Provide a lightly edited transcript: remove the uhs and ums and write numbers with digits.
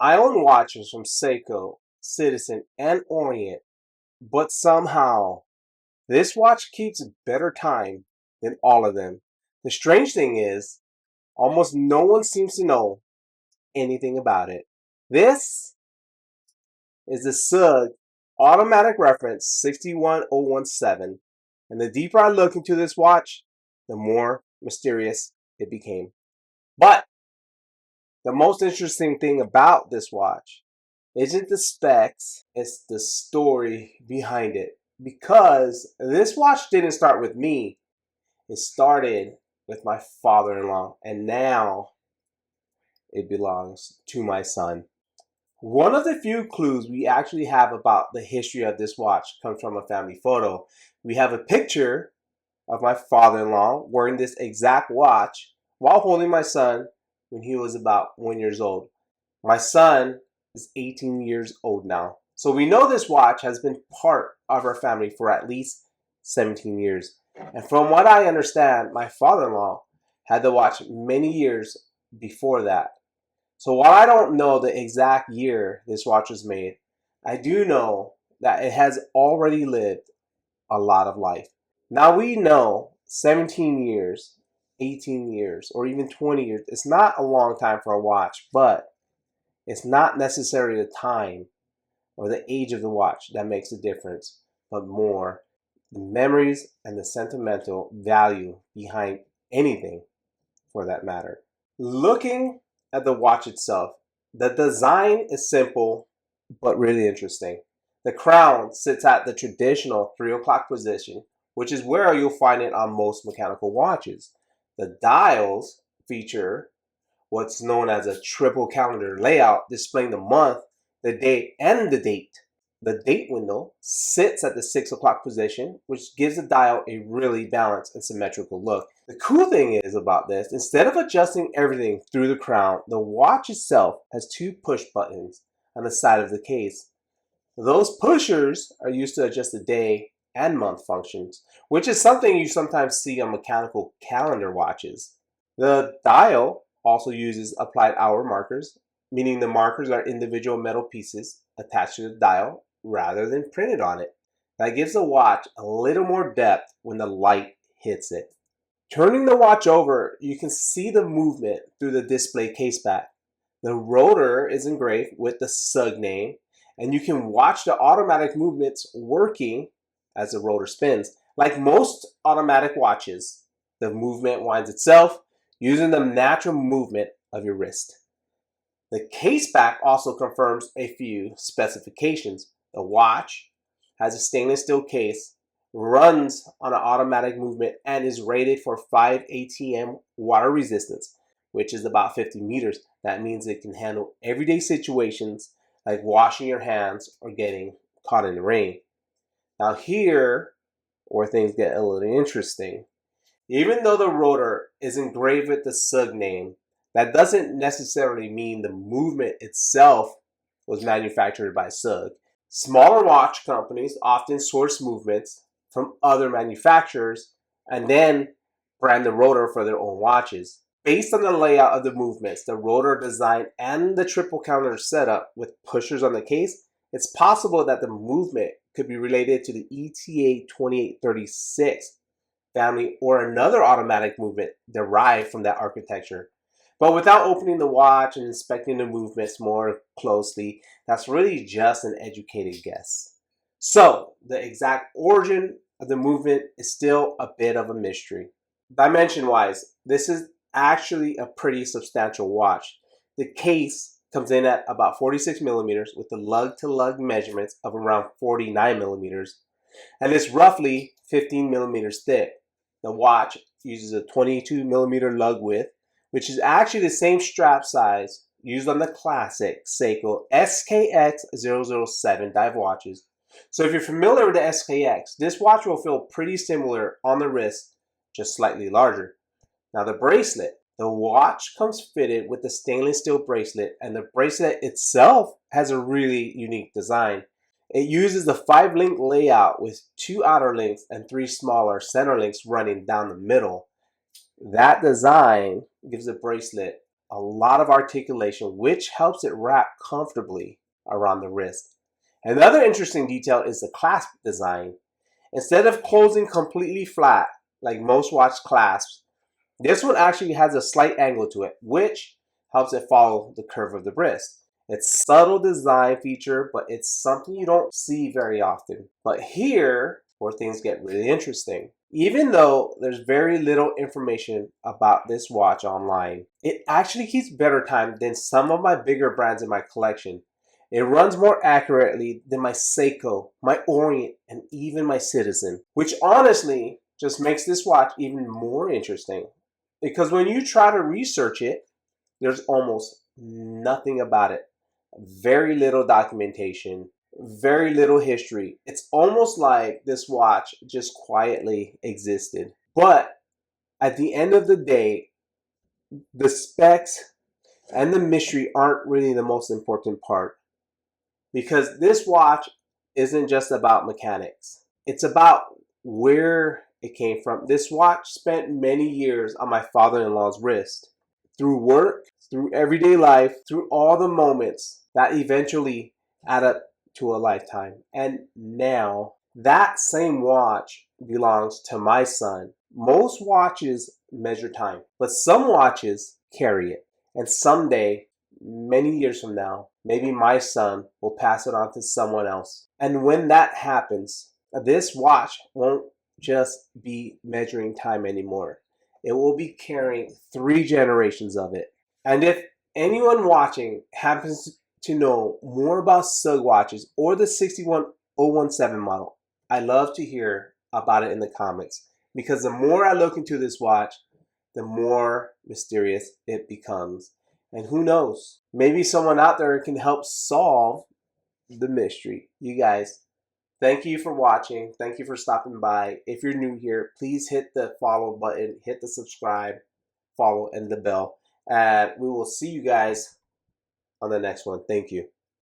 I own watches from Seiko, Citizen, and Orient, but somehow this watch keeps better time than all of them. The strange thing is, almost no one seems to know anything about it. This is the SUG automatic reference 61017, and the deeper I look into this watch, the more mysterious it became. But the most interesting thing about this watch isn't the specs, it's the story behind it. Because this watch didn't start with me, it started with my father in law, and now it belongs to my son. One of the few clues we actually have about the history of this watch comes from a family photo. We have a picture of my father in law wearing this exact watch while holding my son when he was about 1 year old. My son is 18 years old now. So we know this watch has been part of our family for at least 17 years. And from what I understand, my father-in-law had the watch many years before that. So while I don't know the exact year this watch was made, I do know that it has already lived a lot of life. Now we know 17 years, 18 years, or even 20 years, it's not a long time for a watch, but it's not necessarily the time or the age of the watch that makes a difference, but more the memories and the sentimental value behind anything for that matter. Looking at the watch itself, the design is simple but really interesting. The crown sits at the traditional 3 o'clock position, which is where you'll find it on most mechanical watches. The dials feature what's known as a triple calendar layout, displaying the month, the day, and the date. The date window sits at the 6 o'clock position, which gives the dial a really balanced and symmetrical look. The cool thing is about this, instead of adjusting everything through the crown, the watch itself has 2 push buttons on the side of the case. Those pushers are used to adjust the day and month functions, which is something you sometimes see on mechanical calendar watches. The dial also uses applied hour markers, meaning the markers are individual metal pieces attached to the dial rather than printed on it. That gives the watch a little more depth when the light hits it. Turning the watch over, you can see the movement through the display caseback. The rotor is engraved with the SUG name, and you can watch the automatic movements working as the rotor spins. Like most automatic watches, the movement winds itself using the natural movement of your wrist. The caseback also confirms a few specifications. The watch has a stainless steel case, runs on an automatic movement, and is rated for 5 ATM water resistance, which is about 50 meters. That means it can handle everyday situations like washing your hands or getting caught in the rain. Now here, where things get a little interesting. Even though the rotor is engraved with the SUG name, that doesn't necessarily mean the movement itself was manufactured by SUG. Smaller watch companies often source movements from other manufacturers and then brand the rotor for their own watches. Based on the layout of the movements, the rotor design, and the triple calendar setup with pushers on the case, it's possible that the movement could be related to the ETA 2836 family or another automatic movement derived from that architecture. But without opening the watch and inspecting the movements more closely, that's really just an educated guess. So, the exact origin of the movement is still a bit of a mystery. Dimension-wise, this is actually a pretty substantial watch. The case comes in at about 46 millimeters with the lug-to-lug measurements of around 49 millimeters, and it's roughly 15 millimeters thick. The watch uses a 22 millimeter lug width, which is actually the same strap size used on the classic Seiko SKX007 dive watches. So if you're familiar with the SKX, this watch will feel pretty similar on the wrist, just slightly larger. Now the bracelet. The watch comes fitted with the stainless steel bracelet, and the bracelet itself has a really unique design. It uses the 5-link layout with 2 outer links and 3 smaller center links running down the middle. That design gives the bracelet a lot of articulation, which helps it wrap comfortably around the wrist. Another interesting detail is the clasp design. Instead of closing completely flat like most watch clasps, this one actually has a slight angle to it, which helps it follow the curve of the wrist. It's a subtle design feature, but it's something you don't see very often. But here, where things get really interesting. Even though there's very little information about this watch online, it actually keeps better time than some of my bigger brands in my collection. It runs more accurately than my Seiko, my Orient, and even my Citizen, which honestly just makes this watch even more interesting. Because when you try to research it, there's almost nothing about it. Very little documentation, very little history. It's almost like this watch just quietly existed. But at the end of the day, the specs and the mystery aren't really the most important part. Because this watch isn't just about mechanics. It's about where it came from. This watch spent many years on my father-in-law's wrist. Through work, through everyday life, through all the moments that eventually add up to a lifetime. And now that same watch belongs to my son. Most watches measure time, but some watches carry it. And someday, many years from now, maybe my son will pass it on to someone else. And when that happens, this watch won't just be measuring time anymore. It will be carrying 3 generations of it. And if anyone watching happens to know more about SUG watches or the 61017 model, I love to hear about it in the comments. Because the more I look into this watch, the more mysterious it becomes. And who knows, maybe someone out there can help solve the mystery. You guys, thank you for watching. Thank you for stopping by. If you're new here, please hit the follow button, hit the subscribe, follow, and the bell. And we will see you guys on the next one. Thank you.